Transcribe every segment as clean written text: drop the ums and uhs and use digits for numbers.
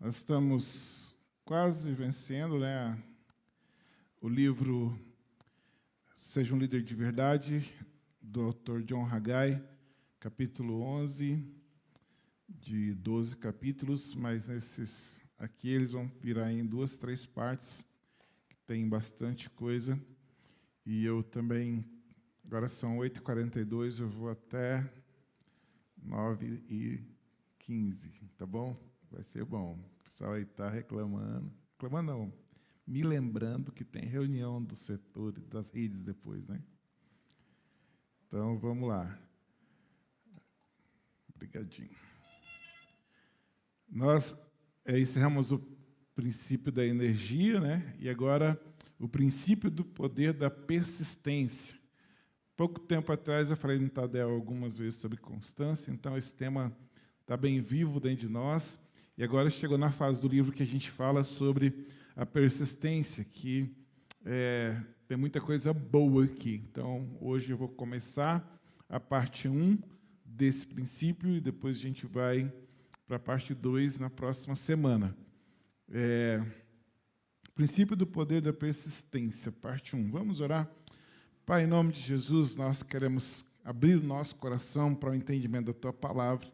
Nós estamos quase vencendo, né? O livro Seja um Líder de Verdade, do autor John Haggai, capítulo 11, de 12 capítulos, mas nesses aqui eles vão virar em 2, 3 partes, que tem bastante coisa. E eu também, agora são 8h42, eu vou até 9h15, tá bom? Vai ser bom. O pessoal aí está reclamando. Reclamando não, me lembrando que tem reunião do setor e das redes depois, né? Então, vamos lá. Obrigadinho. Nós encerramos o princípio da energia, né? E agora o princípio do poder da persistência. Pouco tempo atrás eu falei no Tadel algumas vezes sobre constância, então esse tema está bem vivo dentro de nós. E agora chegou na fase do livro que a gente fala sobre a persistência, que tem muita coisa boa aqui. Então, hoje eu vou começar a parte 1 desse princípio e depois a gente vai para a parte 2 na próxima semana. Princípio do poder da persistência, parte 1. Vamos orar? Pai, em nome de Jesus, nós queremos abrir o nosso coração para o entendimento da Tua Palavra.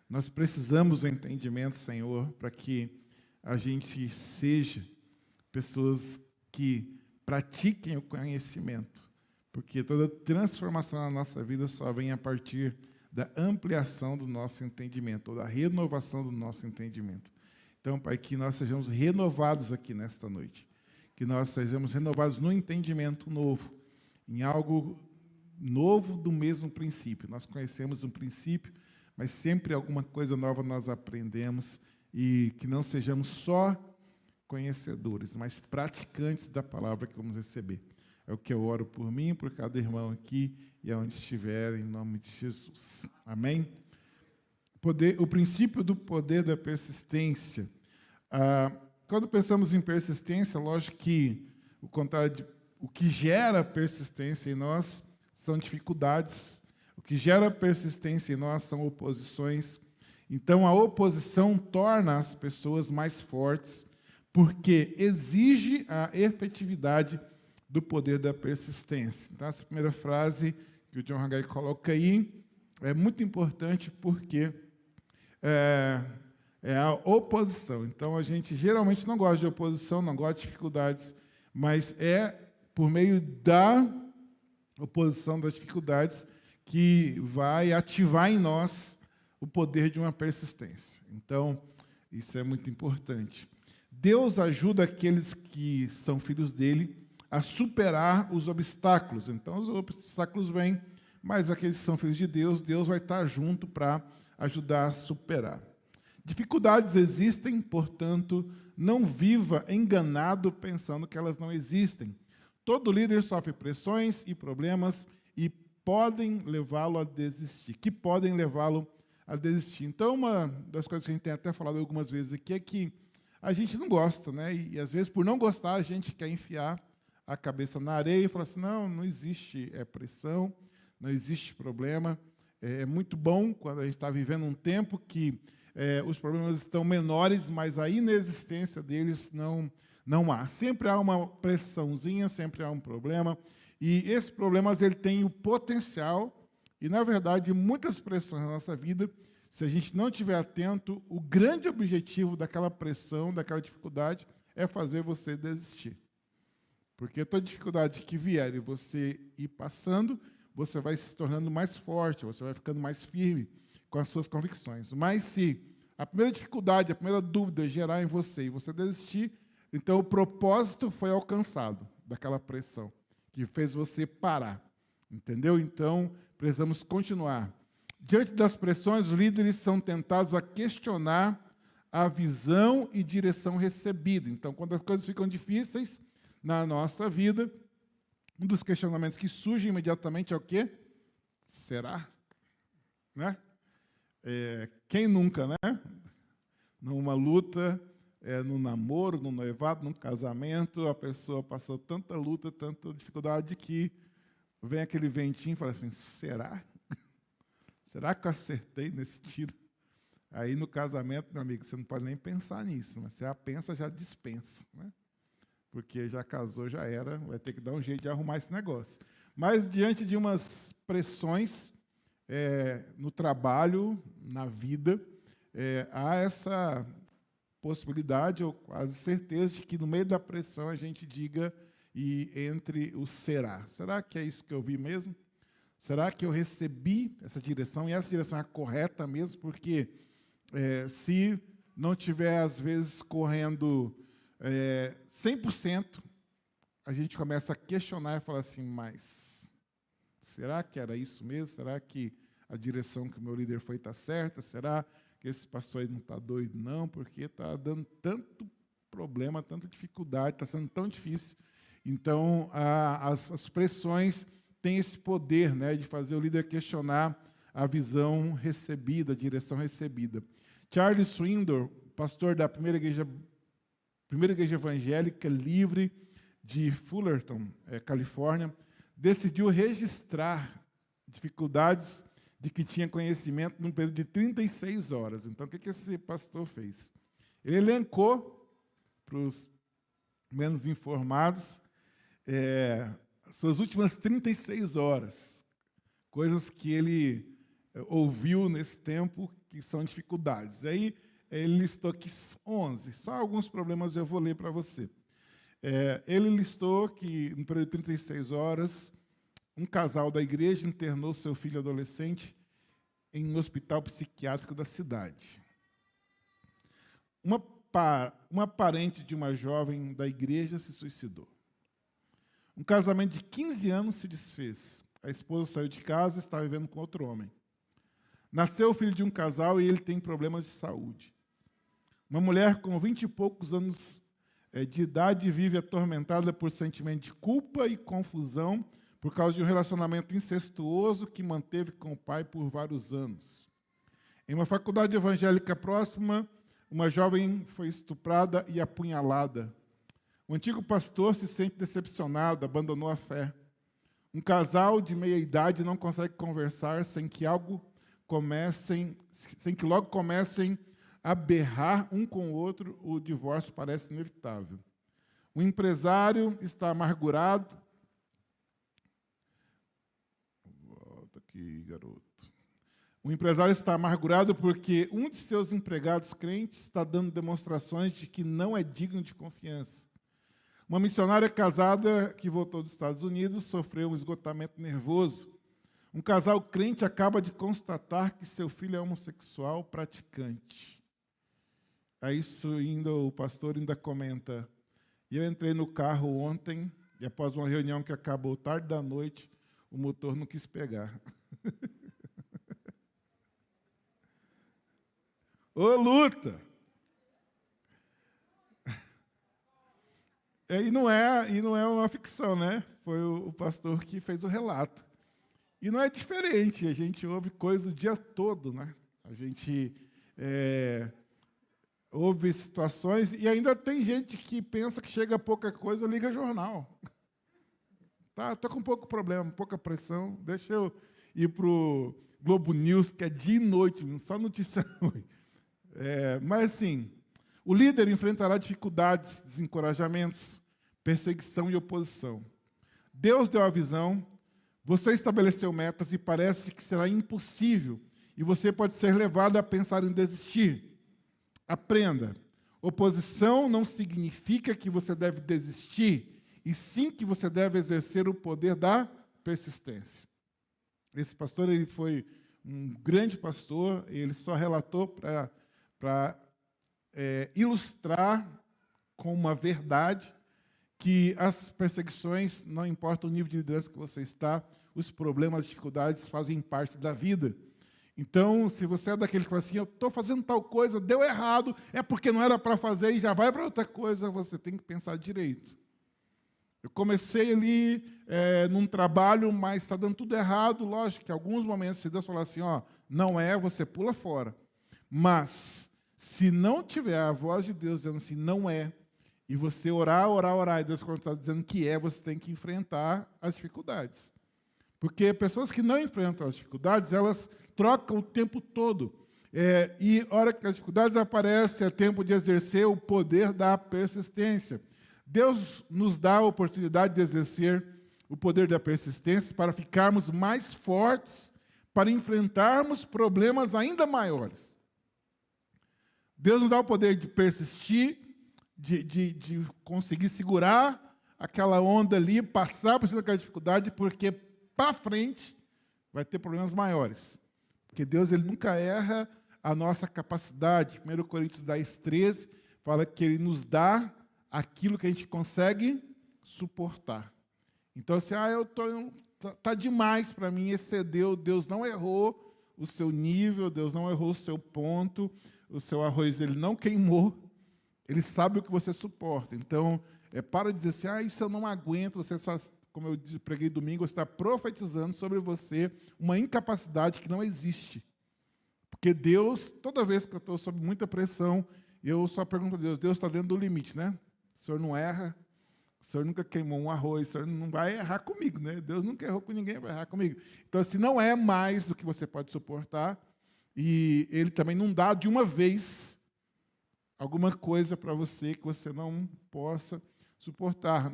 Nós precisamos do entendimento, Senhor, para que a gente seja pessoas que pratiquem o conhecimento, porque toda transformação na nossa vida só vem a partir da ampliação do nosso entendimento, ou da renovação do nosso entendimento. Então, Pai, que nós sejamos renovados aqui nesta noite, que nós sejamos renovados no entendimento novo, em algo novo do mesmo princípio. Nós conhecemos um princípio, mas sempre alguma coisa nova nós aprendemos, e que não sejamos só conhecedores, mas praticantes da palavra que vamos receber. É o que eu oro por mim, por cada irmão aqui, e aonde estiver, em nome de Jesus. Amém? O princípio do poder da persistência. Quando pensamos em persistência, lógico que o que gera persistência em nós são dificuldades. O que gera persistência em nós são oposições. Então, a oposição torna as pessoas mais fortes, porque exige a efetividade do poder da persistência. Então, essa primeira frase que o John Haggai coloca aí é muito importante, porque é a oposição. Então, a gente geralmente não gosta de oposição, não gosta de dificuldades, mas é por meio da oposição, das dificuldades, que vai ativar em nós o poder de uma persistência. Então, isso é muito importante. Deus ajuda aqueles que são filhos dele a superar os obstáculos. Então, os obstáculos vêm, mas aqueles que são filhos de Deus, Deus vai estar junto para ajudar a superar. Dificuldades existem, portanto, não viva enganado pensando que elas não existem. Todo líder sofre pressões e problemas e podem levá-lo a desistir, Então, uma das coisas que a gente tem até falado algumas vezes aqui é que a gente não gosta, né? E às vezes, por não gostar, a gente quer enfiar a cabeça na areia e falar assim, não existe pressão, não existe problema. É muito bom quando a gente está vivendo um tempo que os problemas estão menores, mas a inexistência deles não há. Sempre há uma pressãozinha, sempre há um problema. E esses problemas ele tem o potencial, e, na verdade, muitas pressões na nossa vida, se a gente não estiver atento, o grande objetivo daquela pressão, daquela dificuldade, é fazer você desistir. Porque toda dificuldade que vier e você ir passando, você vai se tornando mais forte, você vai ficando mais firme com as suas convicções. Mas se a primeira dificuldade, a primeira dúvida gerar em você e você desistir, então o propósito foi alcançado daquela pressão, que fez você parar. Entendeu? Então, precisamos continuar. Diante das pressões, os líderes são tentados a questionar a visão e direção recebida. Então, quando as coisas ficam difíceis na nossa vida, um dos questionamentos que surge imediatamente é o quê? Será? Né? Quem nunca, né? Numa luta, no namoro, no noivado, num casamento, a pessoa passou tanta luta, tanta dificuldade que vem aquele ventinho e fala assim, será? Será que eu acertei nesse tiro? Aí no casamento, meu amigo, você não pode nem pensar nisso, mas você já pensa, já dispensa, né? Porque já casou, já era, vai ter que dar um jeito de arrumar esse negócio. Mas diante de umas pressões no trabalho, na vida, há essa possibilidade, ou quase certeza, de que no meio da pressão a gente diga e entre o será. Será que é isso que eu vi mesmo? Será que eu recebi essa direção? E essa direção é a correta mesmo? Porque se não tiver, às vezes, correndo 100%, a gente começa a questionar e falar assim, mas será que era isso mesmo? Será que a direção que o meu líder foi está certa? Será que esse pastor aí não está doido? Não, porque está dando tanto problema, tanta dificuldade, está sendo tão difícil. Então, as pressões têm esse poder, né, de fazer o líder questionar a visão recebida, a direção recebida. Charles Swindoll, pastor da primeira igreja evangélica livre de Fullerton, Califórnia, decidiu registrar dificuldades de que tinha conhecimento num período de 36 horas. Então, o que esse pastor fez? Ele elencou, para os menos informados, suas últimas 36 horas, coisas que ele ouviu nesse tempo que são dificuldades. Aí ele listou aqui 11, só alguns problemas eu vou ler para você. Ele listou que, no período de 36 horas, um casal da igreja internou seu filho adolescente em um hospital psiquiátrico da cidade. Uma parente de uma jovem da igreja se suicidou. Um casamento de 15 anos se desfez. A esposa saiu de casa e está vivendo com outro homem. Nasceu o filho de um casal e ele tem problemas de saúde. Uma mulher com 20 e poucos anos de idade vive atormentada por sentimento de culpa e confusão por causa de um relacionamento incestuoso que manteve com o pai por vários anos. Em uma faculdade evangélica próxima, uma jovem foi estuprada e apunhalada. O antigo pastor se sente decepcionado, abandonou a fé. Um casal de meia idade não consegue conversar sem que logo comecem a berrar um com o outro, o divórcio parece inevitável. O empresário está amargurado. Volta aqui, garoto. O empresário está amargurado porque um de seus empregados crentes está dando demonstrações de que não é digno de confiança. Uma missionária casada que voltou dos Estados Unidos sofreu um esgotamento nervoso. Um casal crente acaba de constatar que seu filho é homossexual praticante. A isso o pastor ainda comenta, eu entrei no carro ontem e após uma reunião que acabou tarde da noite, o motor não quis pegar. Ô, luta! E não é uma ficção, né? Foi o pastor que fez o relato. E não é diferente, a gente ouve coisa o dia todo, né? A gente ouve situações e ainda tem gente que pensa que chega a pouca coisa, liga jornal. Tá, estou com pouco problema, pouca pressão, deixa eu ir para o Globo News, que é dia e noite, só notícia ruim. Mas, assim, o líder enfrentará dificuldades, desencorajamentos, perseguição e oposição. Deus deu a visão, você estabeleceu metas e parece que será impossível, e você pode ser levado a pensar em desistir. Aprenda, oposição não significa que você deve desistir, e sim que você deve exercer o poder da persistência. Esse pastor ele foi um grande pastor, ele só relatou para ilustrar com uma verdade que as perseguições, não importa o nível de liderança que você está, os problemas, as dificuldades fazem parte da vida. Então, se você é daquele que fala assim, eu estou fazendo tal coisa, deu errado, é porque não era para fazer e já vai para outra coisa, você tem que pensar direito. Eu comecei ali num trabalho, mas está dando tudo errado, lógico que em alguns momentos, se Deus falar assim, não é, você pula fora. Mas, se não tiver a voz de Deus dizendo assim, não é, e você orar, e Deus quando está dizendo que é, você tem que enfrentar as dificuldades. Porque pessoas que não enfrentam as dificuldades, elas trocam o tempo todo. E a hora que as dificuldades aparecem, é tempo de exercer o poder da persistência. Deus nos dá a oportunidade de exercer o poder da persistência para ficarmos mais fortes, para enfrentarmos problemas ainda maiores. Deus nos dá o poder de persistir, de conseguir segurar aquela onda ali, passar por cima daquela dificuldade, porque para frente vai ter problemas maiores. Porque Deus ele nunca erra a nossa capacidade. 1 Coríntios 10:13 fala que Ele nos dá aquilo que a gente consegue suportar. Então, assim, tá demais para mim, excedeu. Deus não errou o seu nível, Deus não errou o seu ponto, o seu arroz ele não queimou, Ele sabe o que você suporta. Então, para de dizer assim, isso eu não aguento, você só, como eu preguei domingo, você está profetizando sobre você uma incapacidade que não existe. Porque Deus, toda vez que eu estou sob muita pressão, eu só pergunto a Deus, Deus está dentro do limite, né? O Senhor não erra, o Senhor nunca queimou um arroz, o Senhor não vai errar comigo, né? Deus nunca errou com ninguém, vai errar comigo. Então, assim, não é mais do que você pode suportar, e Ele também não dá de uma vez alguma coisa para você que você não possa suportar,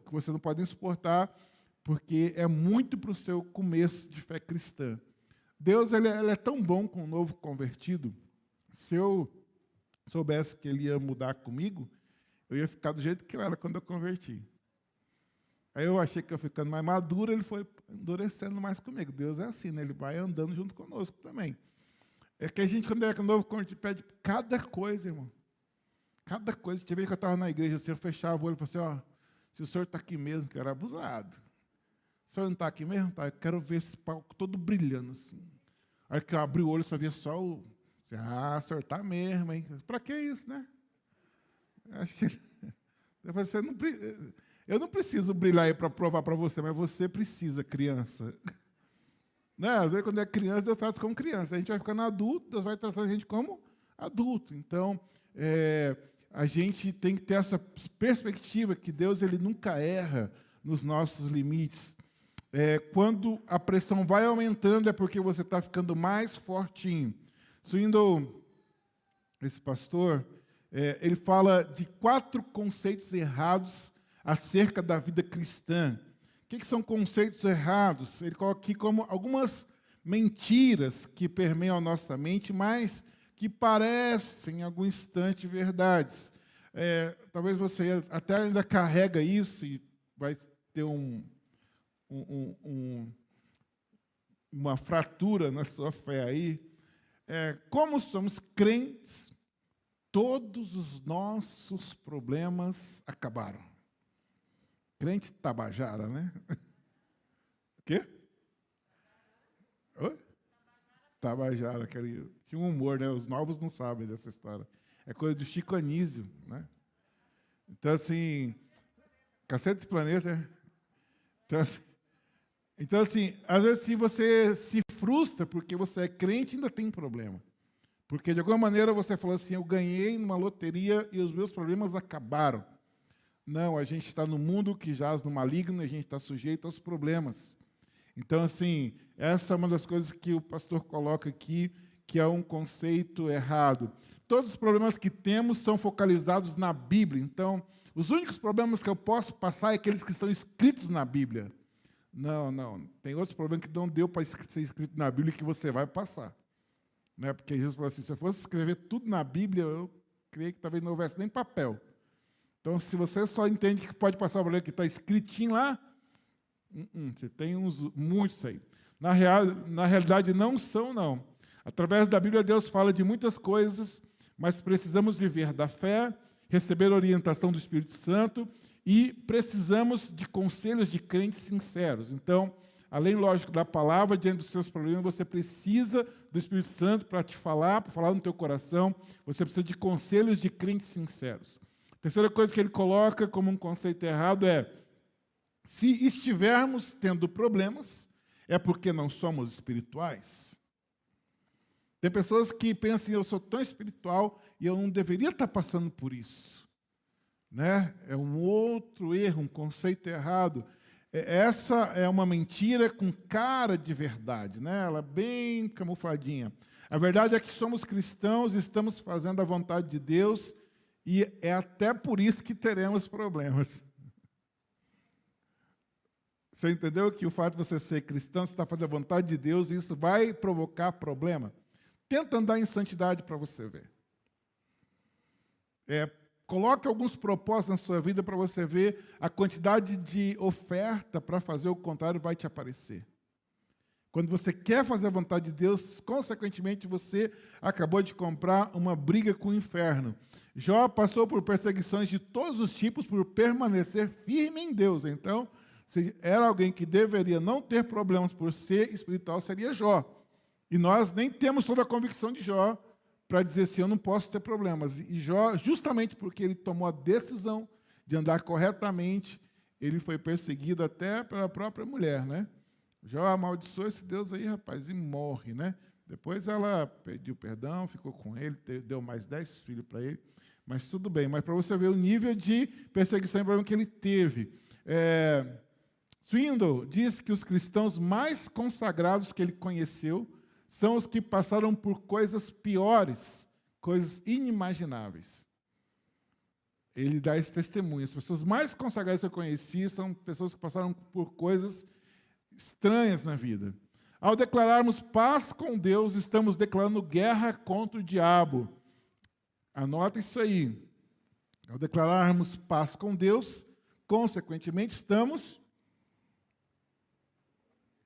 que você não pode nem suportar, porque é muito para o seu começo de fé cristã. Deus ele é tão bom com o novo convertido. Se eu soubesse que Ele ia mudar comigo, eu ia ficar do jeito que eu era quando eu converti. Aí eu achei que eu ficando mais maduro, Ele foi endurecendo mais comigo. Deus é assim, né? Ele vai andando junto conosco também. É que a gente, quando é novo convertido, pede cada coisa, irmão. Cada coisa. Tinha vez que eu estava na igreja, assim, eu fechava o olho e falava assim, se o senhor está aqui mesmo, que eu era abusado. O senhor não está aqui mesmo? Tá, eu quero ver esse palco todo brilhando, assim. Aí que eu abri o olho, só via só o... o senhor está mesmo, hein? Para que isso, né? Acho que... Eu não preciso brilhar aí para provar para você, mas você precisa, criança. Né? Às vezes, quando é criança, Deus trata como criança. A gente vai ficando adulto, Deus vai tratando a gente como adulto. Então, a gente tem que ter essa perspectiva que Deus ele nunca erra nos nossos limites. Quando a pressão vai aumentando, é porque você está ficando mais fortinho. Swindoll, esse pastor, ele fala de 4 conceitos errados acerca da vida cristã. O que são conceitos errados? Ele coloca aqui como algumas mentiras que permeiam a nossa mente, mas que parecem, em algum instante, verdades. Talvez você até ainda carrega isso e vai ter uma fratura na sua fé aí. Como somos crentes, todos os nossos problemas acabaram. Crente tabajara, né? O quê? Oi? Tabajara, tinha um humor, né? Os novos não sabem dessa história. É coisa do Chico Anísio, né? Então, assim, Cacete de Planeta, né? Então, assim, às vezes, se você se frustra porque você é crente, ainda tem problema. Porque, de alguma maneira, você falou assim, eu ganhei numa loteria e os meus problemas acabaram. Não, a gente está no mundo que jaz no maligno, a gente está sujeito aos problemas. Então, assim, essa é uma das coisas que o pastor coloca aqui, que é um conceito errado. Todos os problemas que temos são focalizados na Bíblia. Então, os únicos problemas que eu posso passar é aqueles que estão escritos na Bíblia. Não. Tem outros problemas que não deu para ser escrito na Bíblia que você vai passar. Né? Porque Jesus falou assim, se eu fosse escrever tudo na Bíblia, eu creio que talvez não houvesse nem papel. Então, se você só entende que pode passar o problema que está escritinho lá, você tem muitos aí. Na realidade, não são, não. Através da Bíblia, Deus fala de muitas coisas, mas precisamos viver da fé, receber a orientação do Espírito Santo e precisamos de conselhos de crentes sinceros. Então, além, lógico, da palavra, diante dos seus problemas, você precisa do Espírito Santo para te falar, para falar no teu coração, você precisa de conselhos de crentes sinceros. A terceira coisa que ele coloca como um conceito errado é, se estivermos tendo problemas, é porque não somos espirituais. Tem pessoas que pensam, eu sou tão espiritual e eu não deveria estar passando por isso. Né? É um outro erro, um conceito errado. Essa é uma mentira com cara de verdade, né? Ela é bem camufladinha. A verdade é que somos cristãos, estamos fazendo a vontade de Deus, e é até por isso que teremos problemas. Você entendeu que o fato de você ser cristão, você está fazendo a vontade de Deus, e isso vai provocar problema? Tenta andar em santidade para você ver. Coloque alguns propósitos na sua vida para você ver a quantidade de oferta para fazer o contrário vai te aparecer. Quando você quer fazer a vontade de Deus, consequentemente você acabou de comprar uma briga com o inferno. Jó passou por perseguições de todos os tipos por permanecer firme em Deus. Então, se era alguém que deveria não ter problemas por ser espiritual, seria Jó. E nós nem temos toda a convicção de Jó para dizer assim, eu não posso ter problemas. E Jó, justamente porque ele tomou a decisão de andar corretamente, ele foi perseguido até pela própria mulher, né? Jó amaldiçoou esse Deus aí, rapaz, e morre, né? Depois ela pediu perdão, ficou com ele, deu mais 10 filhos para ele, mas tudo bem. Mas para você ver o nível de perseguição e problema que ele teve. Swindoll diz que os cristãos mais consagrados que ele conheceu são os que passaram por coisas piores, coisas inimagináveis. Ele dá esse testemunho. As pessoas mais consagradas que eu conheci são pessoas que passaram por coisas estranhas na vida. Ao declararmos paz com Deus, estamos declarando guerra contra o diabo. Anota isso aí. Ao declararmos paz com Deus, consequentemente, estamos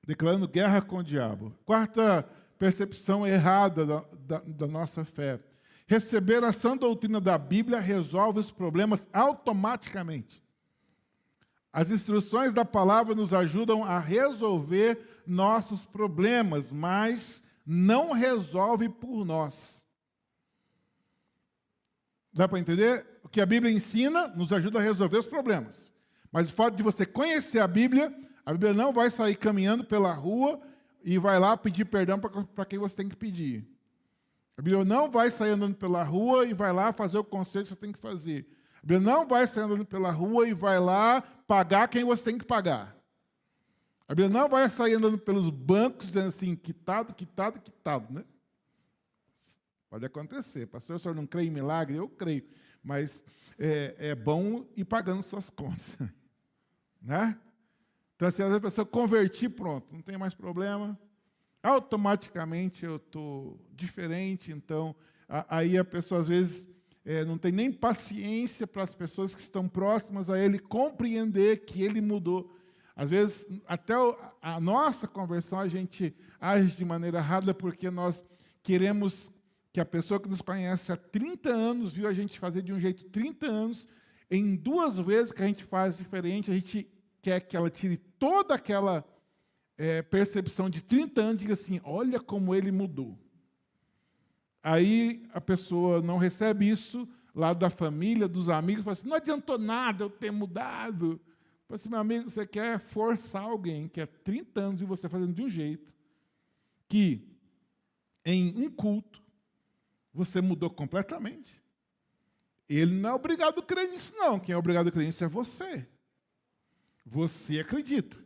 declarando guerra com o diabo. Quarta percepção errada da nossa fé. Receber a sã doutrina da Bíblia resolve os problemas automaticamente. As instruções da palavra nos ajudam a resolver nossos problemas, mas não resolve por nós. Dá para entender? O que a Bíblia ensina nos ajuda a resolver os problemas. Mas o fato de você conhecer a Bíblia não vai sair caminhando pela rua e vai lá pedir perdão para quem você tem que pedir. A Bíblia não vai sair andando pela rua e vai lá fazer o conselho que você tem que fazer. A Bíblia não vai sair andando pela rua e vai lá pagar quem você tem que pagar. A Bíblia não vai sair andando pelos bancos dizendo assim, quitado, quitado, quitado, né? Pode acontecer. Pastor, o senhor não crê em milagre? Eu creio. Mas é bom ir pagando suas contas. Né? Então, assim, às vezes a pessoa convertir, pronto, não tem mais problema. Automaticamente eu estou diferente, então aí a pessoa às vezes não tem nem paciência para as pessoas que estão próximas a ele compreender que ele mudou. Às vezes, até a nossa conversão, a gente age de maneira errada porque nós queremos que a pessoa que nos conhece há 30 anos, viu a gente fazer de um jeito 30 anos, em 2 vezes que a gente faz diferente, a gente quer que ela tire toda aquela percepção de 30 anos e diga assim, olha como ele mudou. Aí a pessoa não recebe isso lá da família, dos amigos, fala assim, não adiantou nada eu ter mudado. Fala assim, meu amigo, você quer forçar alguém que há 30 anos e você fazendo de um jeito, que em um culto você mudou completamente. Ele não é obrigado a crer nisso, não. Quem é obrigado a crer nisso é você. Você acredita.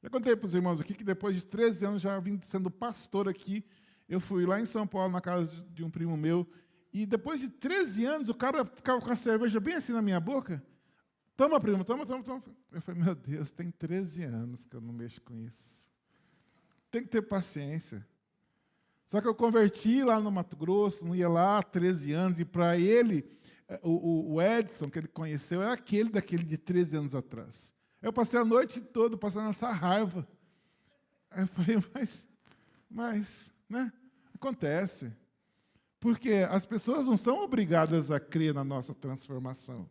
Já contei para os irmãos aqui que depois de 13 anos, já vim sendo pastor aqui, eu fui lá em São Paulo, na casa de um primo meu, e depois de 13 anos, o cara ficava com a cerveja bem assim na minha boca. Toma, primo, toma, toma, toma. Eu falei, meu Deus, tem 13 anos que eu não mexo com isso. Tem que ter paciência. Só que eu converti lá no Mato Grosso, não ia lá há 13 anos, e para ele, o Edson, que ele conheceu, é daquele de 13 anos atrás. Eu passei a noite toda passando essa raiva. Aí eu falei, mas, né? Acontece. Porque as pessoas não são obrigadas a crer na nossa transformação.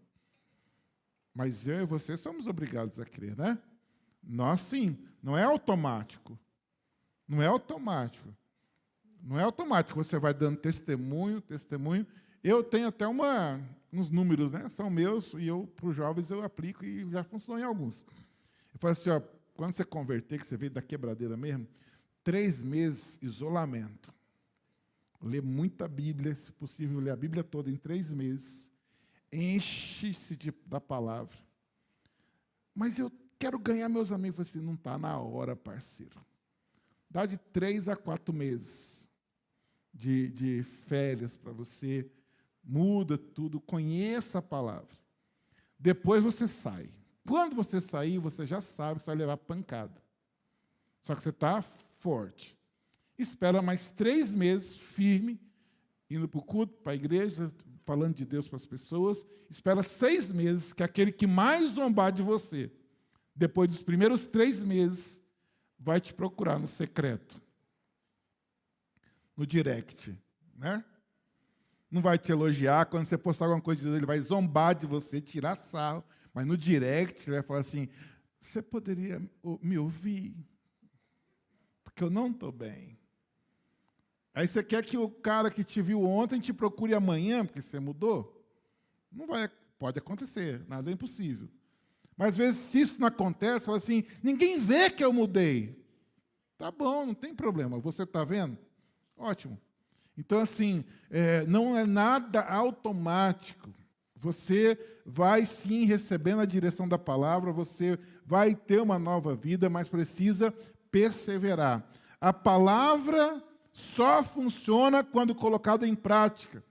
Mas eu e você somos obrigados a crer, né? Nós sim, não é automático. Não é automático. Não é automático, você vai dando testemunho. Eu tenho até uns números, né? São meus, e para os jovens eu aplico e já funciona em alguns. Eu falo assim, ó, quando você converter, que você veio da quebradeira mesmo, 3 meses isolamento. Lê muita Bíblia, se possível, lê a Bíblia toda em 3 meses. Enche-se da palavra. Mas eu quero ganhar meus amigos. Eu falei assim, não está na hora, parceiro. Dá de 3 a 4 meses. de férias para você, muda tudo, conheça a palavra. Depois você sai. Quando você sair, você já sabe que você vai levar pancada. Só que você está forte. Espera mais 3 meses firme, indo para o culto, para a igreja, falando de Deus para as pessoas. Espera 6 meses, que aquele que mais zombar de você, depois dos primeiros 3 meses, vai te procurar no secreto, no direct, né? Não vai te elogiar. Quando você postar alguma coisa de Deus, ele vai zombar de você, tirar sarro. Mas no direct, ele vai falar assim, você poderia me ouvir? Porque eu não estou bem. Aí você quer que o cara que te viu ontem te procure amanhã, porque você mudou? Não vai, pode acontecer, nada é impossível. Mas às vezes, se isso não acontece, fala assim, ninguém vê que eu mudei. Tá bom, não tem problema. Você está vendo? Ótimo. Então, assim, não é nada automático. Você vai, sim, recebendo a direção da palavra, você vai ter uma nova vida, mas precisa perseverar. A palavra só funciona quando colocada em prática.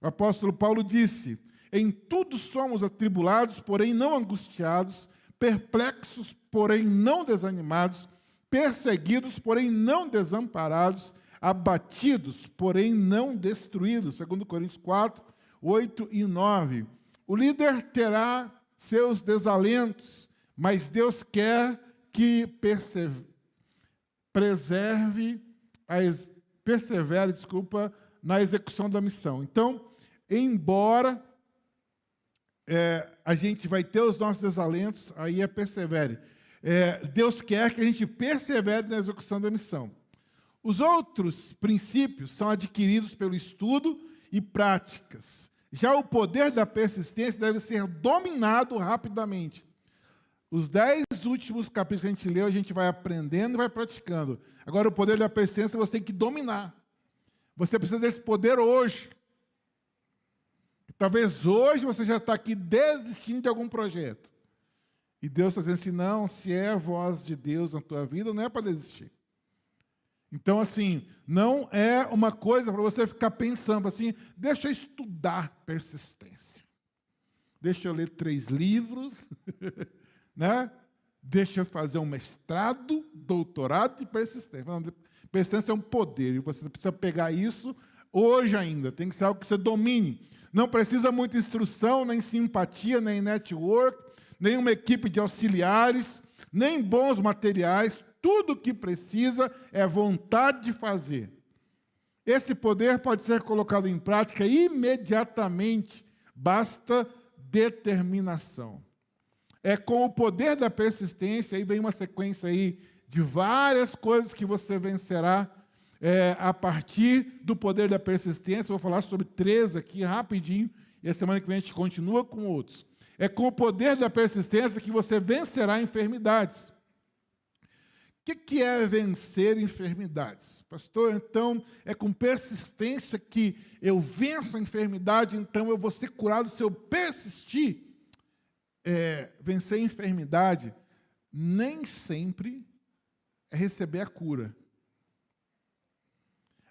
O apóstolo Paulo disse, em tudo somos atribulados, porém não angustiados, perplexos, porém não desanimados, perseguidos, porém não desamparados, abatidos, porém não destruídos. Segundo Coríntios 4, 8 e 9. O líder terá seus desalentos, mas Deus quer que persevere na execução da missão. Então, embora a gente vai ter os nossos desalentos, aí persevere. Deus quer que a gente persevere na execução da missão. Os outros princípios são adquiridos pelo estudo e práticas. Já o poder da persistência deve ser dominado rapidamente. Os 10 últimos capítulos que a gente leu, a gente vai aprendendo e vai praticando. Agora, o poder da persistência você tem que dominar. Você precisa desse poder hoje. Talvez hoje você já está aqui desistindo de algum projeto. E Deus está dizendo assim, não, se é a voz de Deus na tua vida, não é para desistir. Então, assim, não é uma coisa para você ficar pensando assim, deixa eu estudar persistência. Deixa eu ler 3 livros, né? Deixa eu fazer um mestrado, doutorado de persistência. Persistência é um poder, e você precisa pegar isso hoje ainda. Tem que ser algo que você domine. Não precisa muita instrução, nem simpatia, nem network, nem uma equipe de auxiliares, nem bons materiais. Tudo o que precisa é vontade de fazer. Esse poder pode ser colocado em prática imediatamente, basta determinação. É com o poder da persistência, aí vem uma sequência aí de várias coisas que você vencerá a partir do poder da persistência. Vou falar sobre 3 aqui rapidinho, e a semana que vem a gente continua com outros. É com o poder da persistência que você vencerá enfermidades. O que é vencer enfermidades? Pastor, então, é com persistência que eu venço a enfermidade, então eu vou ser curado se eu persistir. Vencer a enfermidade nem sempre é receber a cura.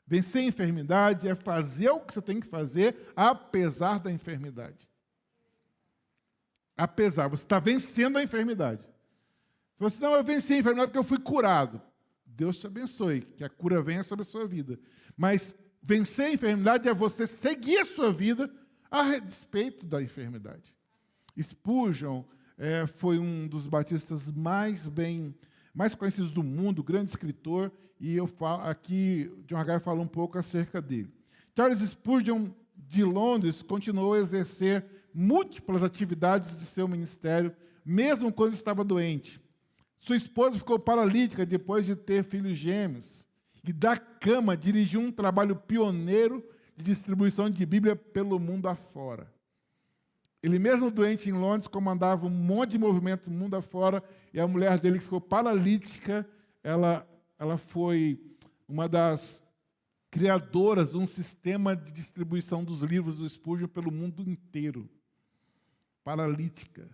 Vencer a enfermidade é fazer o que você tem que fazer, apesar da enfermidade. Apesar, você está vencendo a enfermidade. Se você não, eu venci a enfermidade porque eu fui curado. Deus te abençoe, que a cura venha sobre a sua vida. Mas vencer a enfermidade é você seguir a sua vida a despeito da enfermidade. Spurgeon foi um dos batistas mais conhecidos do mundo, grande escritor, e eu falo aqui, John Haggai fala um pouco acerca dele. Charles Spurgeon, de Londres, continuou a exercer múltiplas atividades de seu ministério, mesmo quando estava doente. Sua esposa ficou paralítica depois de ter filhos gêmeos, e da cama dirigiu um trabalho pioneiro de distribuição de Bíblia pelo mundo afora. Ele mesmo doente em Londres, comandava um monte de movimento mundo afora, e a mulher dele que ficou paralítica, ela foi uma das criadoras de um sistema de distribuição dos livros do Spurgeon pelo mundo inteiro. Paralítica.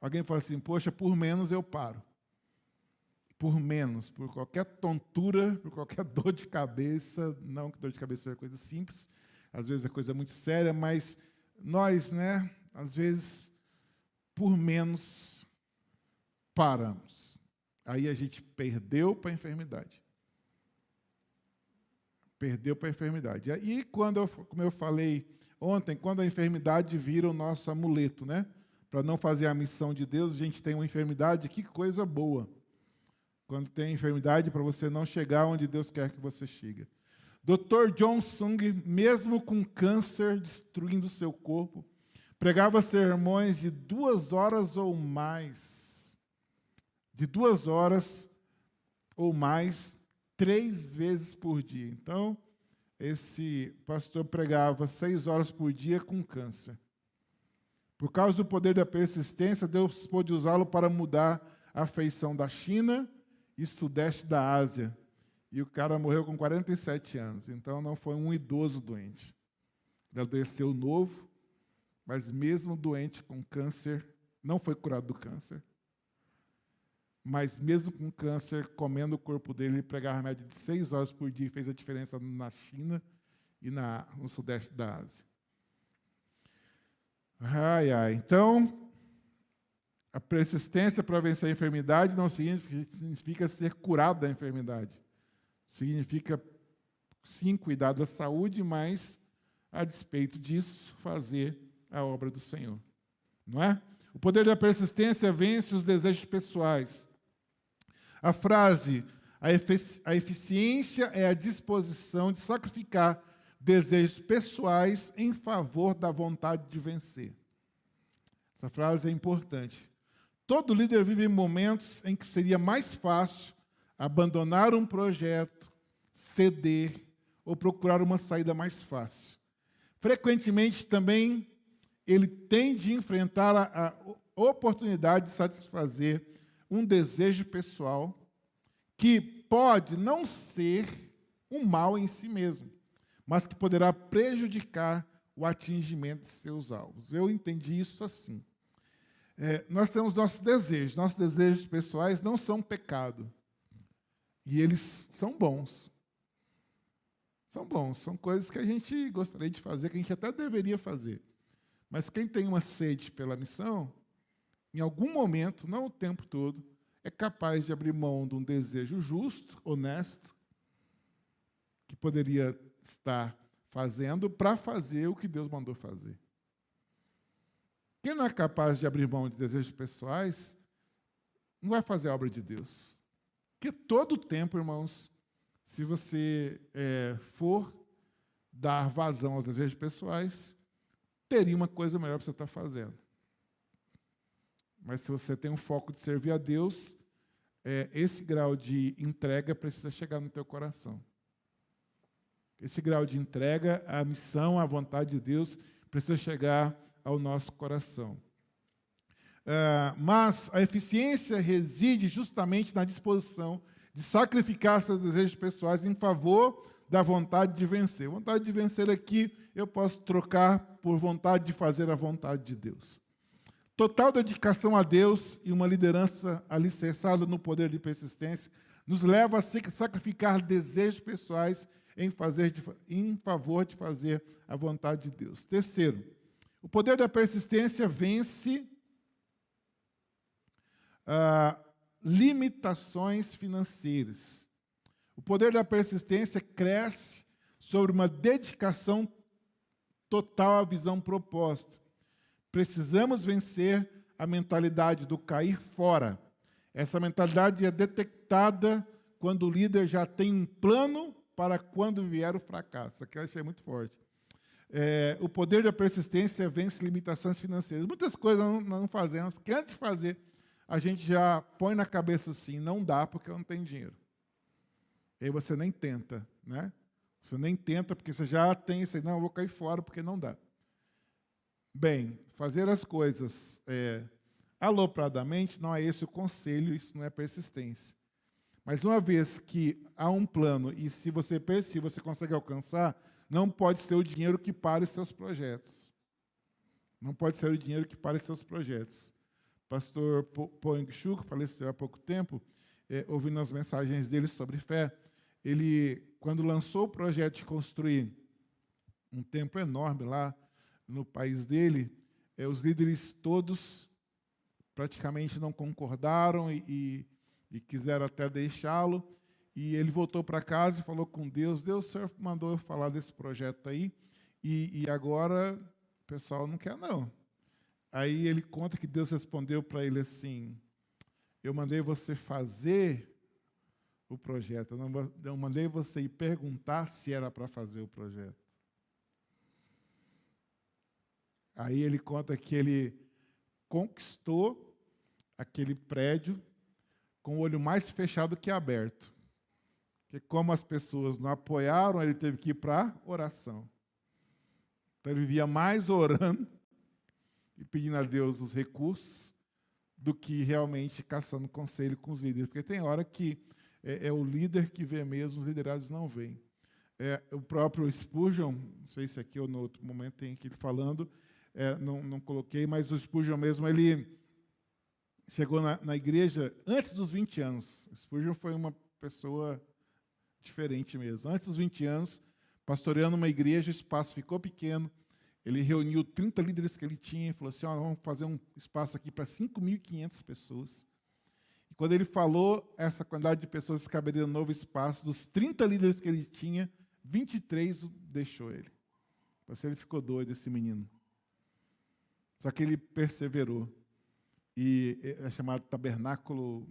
Alguém fala assim, poxa, por menos eu paro. por menos, por qualquer tontura, por qualquer dor de cabeça, não que dor de cabeça é coisa simples, às vezes é coisa muito séria, mas nós, né, às vezes, por menos, paramos. Aí a gente perdeu para a enfermidade. Perdeu para a enfermidade. E quando, como eu falei ontem, quando a enfermidade vira o nosso amuleto, né? Para não fazer a missão de Deus, a gente tem uma enfermidade, que coisa boa. Quando tem enfermidade, para você não chegar onde Deus quer que você chegue. Dr. John Sung, mesmo com câncer destruindo seu corpo, pregava sermões de 2 horas ou mais. De 2 horas ou mais, 3 vezes por dia. Então, esse pastor pregava 6 horas por dia com câncer. Por causa do poder da persistência, Deus pôde usá-lo para mudar a feição da China e sudeste da Ásia. E o cara morreu com 47 anos. Então, não foi um idoso doente. Ele adoeceu novo, mas mesmo doente com câncer, não foi curado do câncer. Mas mesmo com câncer, comendo o corpo dele, ele pregava a média de 6 horas por dia e fez a diferença na China e no sudeste da Ásia. Então, a persistência para vencer a enfermidade não significa ser curado da enfermidade. Significa, sim, cuidar da saúde, mas, a despeito disso, fazer a obra do Senhor. Não é? O poder da persistência vence os desejos pessoais. A frase, a eficiência é a disposição de sacrificar desejos pessoais em favor da vontade de vencer. Essa frase é importante. Todo líder vive momentos em que seria mais fácil abandonar um projeto, ceder ou procurar uma saída mais fácil. Frequentemente também ele tem de enfrentar a oportunidade de satisfazer um desejo pessoal que pode não ser um mal em si mesmo, mas que poderá prejudicar o atingimento de seus alvos. Eu entendi isso assim. Nós temos nossos desejos pessoais não são pecado. E eles são bons. São bons, são coisas que a gente gostaria de fazer, que a gente até deveria fazer. Mas quem tem uma sede pela missão, em algum momento, não o tempo todo, é capaz de abrir mão de um desejo justo, honesto, que poderia estar fazendo para fazer o que Deus mandou fazer. Quem não é capaz de abrir mão de desejos pessoais, não vai fazer a obra de Deus. Porque todo o tempo, irmãos, se você for dar vazão aos desejos pessoais, teria uma coisa melhor para você estar fazendo. Mas se você tem um foco de servir a Deus, esse grau de entrega precisa chegar no teu coração. Esse grau de entrega, a missão, a vontade de Deus, precisa chegar ao nosso coração. Mas a eficiência reside justamente na disposição de sacrificar seus desejos pessoais em favor da vontade de vencer. Vontade de vencer aqui eu posso trocar por vontade de fazer a vontade de Deus. Total dedicação a Deus e uma liderança alicerçada no poder de persistência nos leva a sacrificar desejos pessoais em favor de fazer a vontade de Deus. Terceiro, o poder da persistência vence limitações financeiras. O poder da persistência cresce sobre uma dedicação total à visão proposta. Precisamos vencer a mentalidade do cair fora. Essa mentalidade é detectada quando o líder já tem um plano para quando vier o fracasso. Aqui eu achei muito forte. O poder da persistência vence limitações financeiras. Muitas coisas não fazemos, porque antes de fazer, a gente já põe na cabeça assim, não dá porque eu não tenho dinheiro. E aí você nem tenta, né? Você nem tenta porque você já tem isso aí, não, eu vou cair fora porque não dá. Bem, fazer as coisas alopradamente não é esse o conselho, isso não é persistência. Mas uma vez que há um plano e se você consegue alcançar, não pode ser o dinheiro que pare os seus projetos. Não pode ser o dinheiro que pare os seus projetos. Pastor Poeng Shu, que faleceu há pouco tempo, ouvindo as mensagens dele sobre fé, ele, quando lançou o projeto de construir um templo enorme lá no país dele, os líderes todos praticamente não concordaram e quiseram até deixá-lo. E ele voltou para casa e falou com Deus: Deus, o Senhor mandou eu falar desse projeto aí, e agora o pessoal não quer, não. Aí ele conta que Deus respondeu para ele assim: eu mandei você fazer o projeto, eu mandei você ir perguntar se era para fazer o projeto. Aí ele conta que ele conquistou aquele prédio com o olho mais fechado que aberto. Porque como as pessoas não apoiaram, ele teve que ir para oração. Então ele vivia mais orando e pedindo a Deus os recursos do que realmente caçando conselho com os líderes. Porque tem hora que é o líder que vê mesmo, os liderados não veem. O próprio Spurgeon, não sei se aqui ou no outro momento tem aqui ele falando, não coloquei, mas o Spurgeon mesmo, ele chegou na igreja antes dos 20 anos. Spurgeon foi uma pessoa diferente mesmo. Antes dos 20 anos, pastoreando uma igreja, o espaço ficou pequeno, ele reuniu 30 líderes que ele tinha e falou assim: vamos fazer um espaço aqui para 5.500 pessoas. E quando ele falou essa quantidade de pessoas que caberiam no novo espaço, dos 30 líderes que ele tinha, 23 deixou ele. Parece que ele ficou doido, esse menino. Só que ele perseverou. E é chamado Tabernáculo,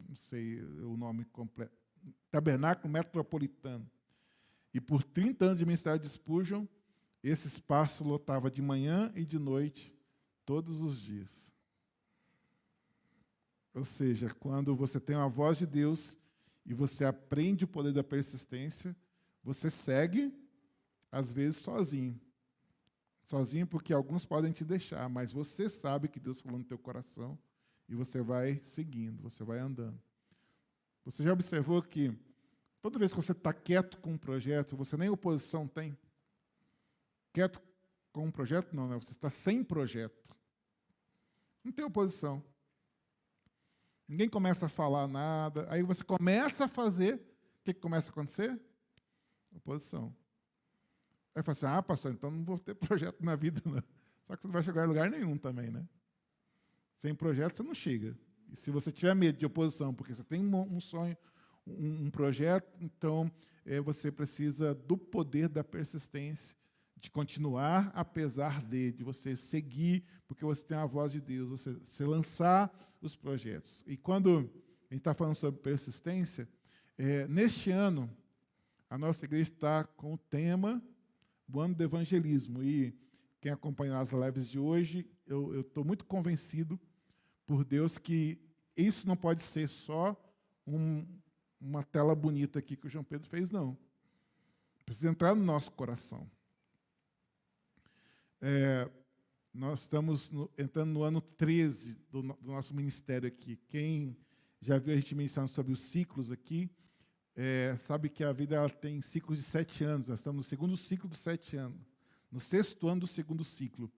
não sei o nome completo, Tabernáculo Metropolitano. E por 30 anos de ministério de Spurgeon, esse espaço lotava de manhã e de noite, todos os dias. Ou seja, quando você tem uma voz de Deus e você aprende o poder da persistência, você segue, às vezes, sozinho. Sozinho porque alguns podem te deixar, mas você sabe que Deus falou no teu coração e você vai seguindo, você vai andando. Você já observou que toda vez que você está quieto com um projeto, você nem oposição tem? Quieto com um projeto? Não, você está sem projeto. Não tem oposição. Ninguém começa a falar nada, aí você começa a fazer, o que começa a acontecer? Oposição. Aí fala assim: pastor, então não vou ter projeto na vida, não. Só que você não vai chegar em lugar nenhum também, né? Sem projeto você não chega. E se você tiver medo de oposição, porque você tem um sonho, um projeto, então você precisa do poder da persistência, de continuar apesar de você seguir, porque você tem a voz de Deus, você lançar os projetos. E quando a gente está falando sobre persistência, neste ano, a nossa igreja está com o tema do ano do evangelismo. E quem acompanhou as lives de hoje, eu estou muito convencido por Deus que isso não pode ser só uma tela bonita aqui que o João Pedro fez, não. Precisa entrar no nosso coração. Nós estamos entrando no ano 13 do nosso ministério aqui. Quem já viu a gente mencionando sobre os ciclos aqui, sabe que a vida ela tem ciclos de 7 anos. Nós estamos no segundo ciclo dos 7 anos, no 6º ano do segundo ciclo.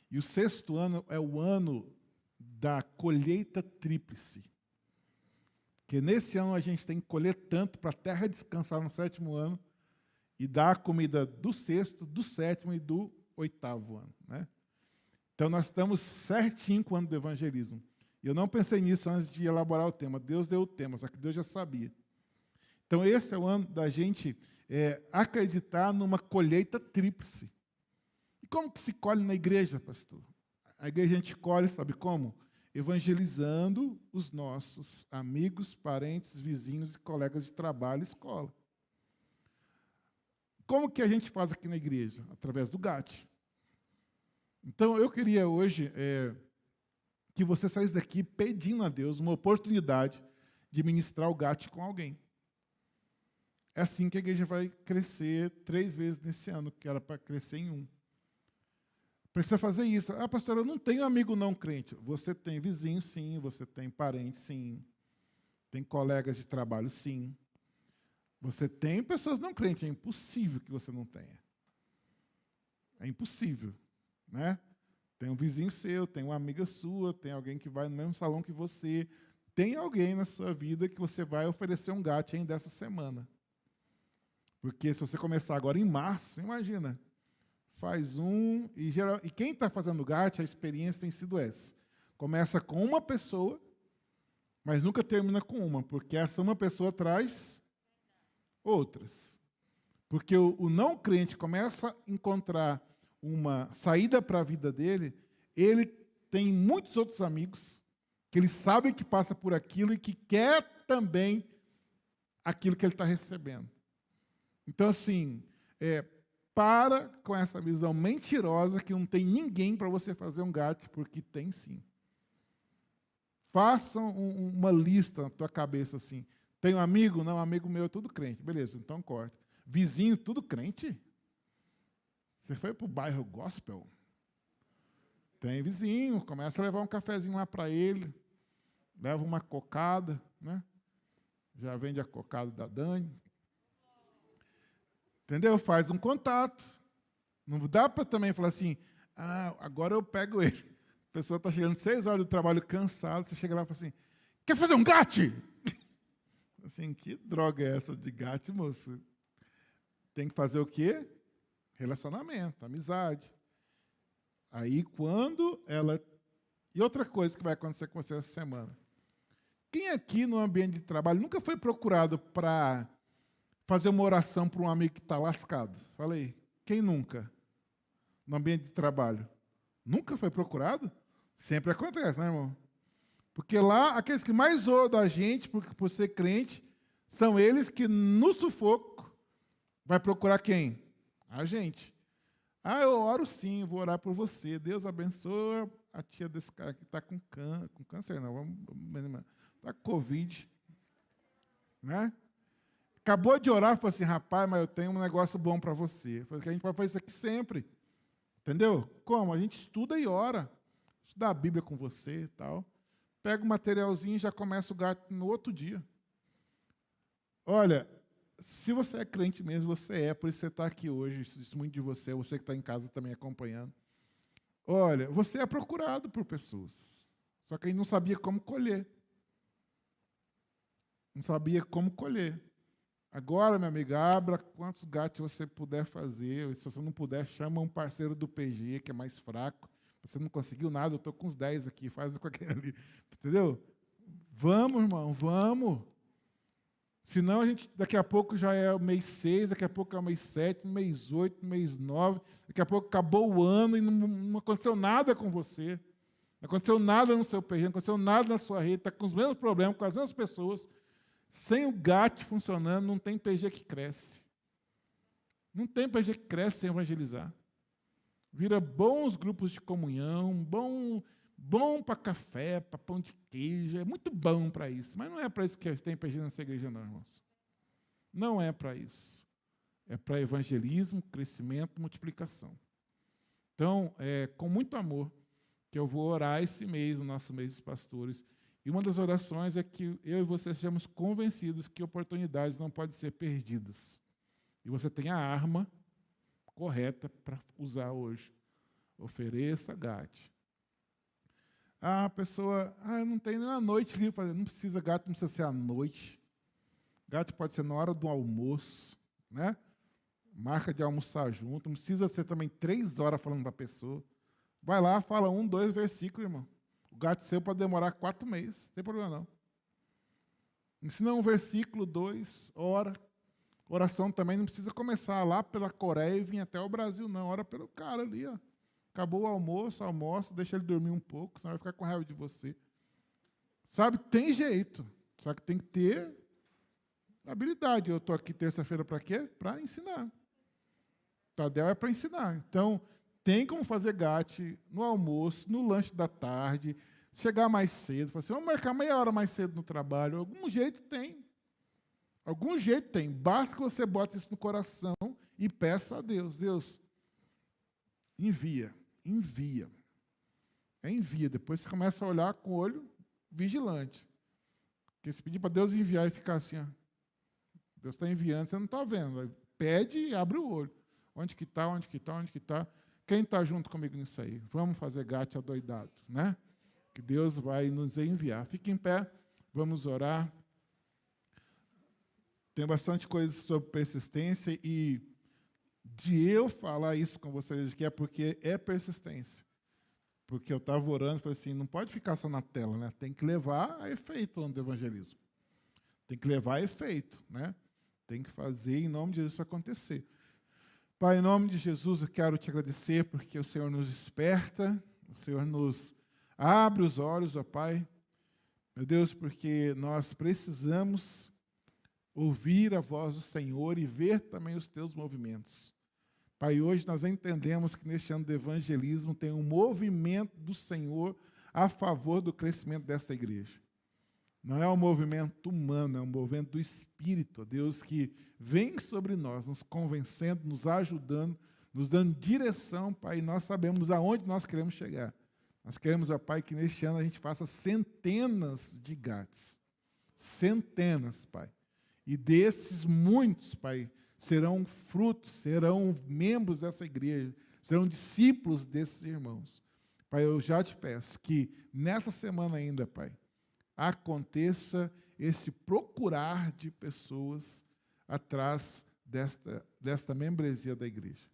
E o 6º ano é o ano da colheita tríplice. Porque nesse ano a gente tem que colher tanto para a terra descansar no 7º ano e dar a comida do 6º, do 7º e do 8º ano, né? Então, nós estamos certinho com o ano do evangelismo. E eu não pensei nisso antes de elaborar o tema. Deus deu o tema, só que Deus já sabia. Então, esse é o ano da gente acreditar numa colheita tríplice. E como que se colhe na igreja, pastor? A igreja a gente colhe, sabe como? Evangelizando os nossos amigos, parentes, vizinhos e colegas de trabalho e escola. Como que a gente faz aqui na igreja? Através do GAT. Então, eu queria hoje que você saísse daqui pedindo a Deus uma oportunidade de ministrar o GAT com alguém. É assim que a igreja vai crescer 3 vezes nesse ano, que era para crescer em 1. Precisa fazer isso. Pastor, eu não tenho amigo não crente. Você tem vizinho, sim. Você tem parente, sim. Tem colegas de trabalho, sim. Você tem pessoas não crentes. É impossível que você não tenha. É impossível. Né? Tem um vizinho seu, tem uma amiga sua, tem alguém que vai no mesmo salão que você, tem alguém na sua vida que você vai oferecer um GAT ainda essa semana. Porque se você começar agora em março, imagina, faz um, e quem está fazendo GAT, a experiência tem sido essa. Começa com uma pessoa, mas nunca termina com uma, porque essa uma pessoa traz outras. Porque o não crente começa a encontrar uma saída para a vida dele, ele tem muitos outros amigos, que ele sabe que passa por aquilo e que quer também aquilo que ele está recebendo. Então, assim, para com essa visão mentirosa que não tem ninguém para você fazer um GAT, porque tem sim. Faça uma lista na tua cabeça assim. Tem um amigo? Não, amigo meu é tudo crente. Beleza, então corta. Vizinho, tudo crente? Você foi para o bairro gospel? Tem vizinho, começa a levar um cafezinho lá para ele, leva uma cocada, né? Já vende a cocada da Dani. Entendeu? Faz um contato. Não dá para também falar assim, agora eu pego ele. A pessoa está chegando 6 horas do trabalho cansado, você chega lá e fala assim, quer fazer um GAT? Assim, que droga é essa de GAT, moço? Tem que fazer o quê? Relacionamento, amizade. Aí, quando ela... E outra coisa que vai acontecer com você essa semana. Quem aqui no ambiente de trabalho nunca foi procurado para fazer uma oração para um amigo que está lascado? Falei, quem nunca? No ambiente de trabalho. Nunca foi procurado? Sempre acontece, né, irmão? Porque lá, aqueles que mais zoam da gente, por ser crente, são eles que, no sufoco, vai procurar quem? A gente. Eu oro sim, vou orar por você. Deus abençoa a tia desse cara que está com câncer, não, está com Covid. Né? Acabou de orar e falou assim, rapaz, mas eu tenho um negócio bom para você. Falei que a gente pode fazer isso aqui sempre. Entendeu? Como? A gente estuda e ora. Estuda a Bíblia com você e tal. Pega o materialzinho e já começa o GAT no outro dia. Olha, se você é crente mesmo, você é, por isso você está aqui hoje, isso muito de você que está em casa também acompanhando. Olha, você é procurado por pessoas, só que ele não sabia como colher. Não sabia como colher. Agora, minha amiga, abra quantos GAT você puder fazer. Se você não puder, chama um parceiro do PG, que é mais fraco. Você não conseguiu nada, eu estou com uns 10 aqui, faz com aquele ali. Entendeu? Vamos, irmão, vamos. Senão, daqui a pouco já é o mês 6, daqui a pouco é o mês 7, mês 8, mês 9, daqui a pouco acabou o ano e não aconteceu nada com você. Não aconteceu nada no seu PG, não aconteceu nada na sua rede, está com os mesmos problemas, com as mesmas pessoas. Sem o GAT funcionando, não tem PG que cresce. Não tem PG que cresce sem evangelizar. Vira bons grupos de comunhão, bom para café, para pão de queijo, é muito bom para isso. Mas não é para isso que tem PG nessa igreja, não, irmãos. Não é para isso. É para evangelismo, crescimento, multiplicação. Então, com muito amor, que eu vou orar esse mês, no nosso mês dos pastores. E uma das orações é que eu e você sejamos convencidos que oportunidades não podem ser perdidas. E você tem a arma correta para usar hoje. Ofereça GAT. A pessoa, eu não tenho nem a noite livre. Não precisa, GAT não precisa ser à noite. GAT pode ser na hora do almoço, né? Marca de almoçar junto. Não precisa ser também 3 horas falando para a pessoa. Vai lá, fala 1, 2 versículos, irmão. O GAT seu pode demorar 4 meses, não tem problema não. Ensina um versículo, 2, ora. Oração também não precisa começar lá pela Coreia e vir até o Brasil, não. Ora pelo cara ali, ó. Acabou o almoço, almoça, deixa ele dormir um pouco, senão vai ficar com raiva de você. Sabe, tem jeito, só que tem que ter habilidade. Eu estou aqui terça-feira para quê? Para ensinar. Tadel é para ensinar. Então, tem como fazer GAT no almoço, no lanche da tarde, chegar mais cedo, falar assim, vamos marcar meia hora mais cedo no trabalho. Algum jeito tem. Algum jeito tem. Basta que você bote isso no coração e peça a Deus. Deus, envia. Envia. Depois você começa a olhar com o olho vigilante. Porque se pedir para Deus enviar e ficar assim, ó, Deus está enviando, você não está vendo. Pede e abre o olho. Onde que está? Quem está junto comigo nisso aí? Vamos fazer GAT adoidado, né? Que Deus vai nos enviar. Fique em pé. vamos orar. Tem bastante coisa sobre persistência e de eu falar isso com vocês aqui é porque é persistência. Porque eu estava orando e falei assim, não pode ficar só na tela, né? Tem que levar a efeito no evangelismo. Tem que levar a efeito, né? Tem que fazer em nome de Jesus isso acontecer. Pai, em nome de Jesus, eu quero te agradecer porque o Senhor nos desperta, o Senhor nos abre os olhos, ó Pai. Meu Deus, porque nós precisamos ouvir a voz do Senhor e ver também os teus movimentos. Pai, hoje nós entendemos que neste ano do evangelismo tem um movimento do Senhor a favor do crescimento desta igreja. Não é um movimento humano, é um movimento do Espírito, Deus, que vem sobre nós, nos convencendo, nos ajudando, nos dando direção, Pai, e nós sabemos aonde nós queremos chegar. Nós queremos, ó Pai, que neste ano a gente faça centenas de GATs. Centenas, Pai. E desses muitos, Pai, serão frutos, serão membros dessa igreja, serão discípulos desses irmãos. Pai, eu já te peço que nessa semana ainda, Pai, aconteça esse procurar de pessoas atrás desta membresia da igreja.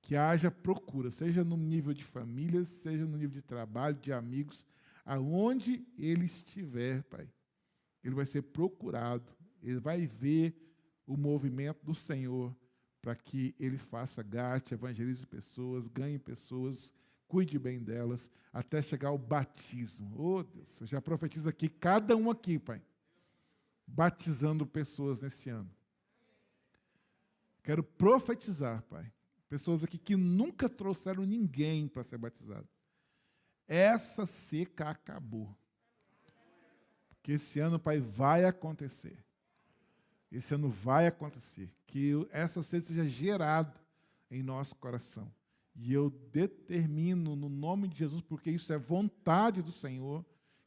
Que haja procura, seja no nível de famílias, seja no nível de trabalho, de amigos, aonde ele estiver, Pai. Ele vai ser procurado, ele vai ver o movimento do Senhor para que ele faça GAT, evangelize pessoas, ganhe pessoas, cuide bem delas, até chegar ao batismo. Oh, Deus, eu já profetizo aqui, cada um aqui, Pai, batizando pessoas nesse ano. Quero profetizar, Pai, pessoas aqui que nunca trouxeram ninguém para ser batizado. Essa seca acabou. Porque esse ano, Pai, vai acontecer. Esse ano vai acontecer. Que essa sede seja gerada em nosso coração. E eu determino, no nome de Jesus, porque isso é vontade do Senhor,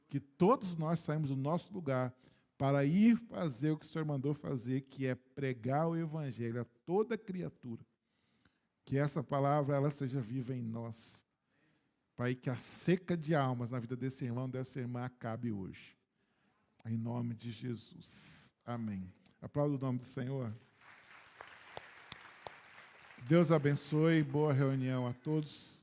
que todos nós saímos do nosso lugar para ir fazer o que o Senhor mandou fazer, que é pregar o Evangelho a toda criatura. Que essa palavra ela seja viva em nós. Pai, que a seca de almas na vida desse irmão, dessa irmã, acabe hoje. Em nome de Jesus. Amém. Aplauda o nome do Senhor. Deus abençoe. Boa reunião a todos.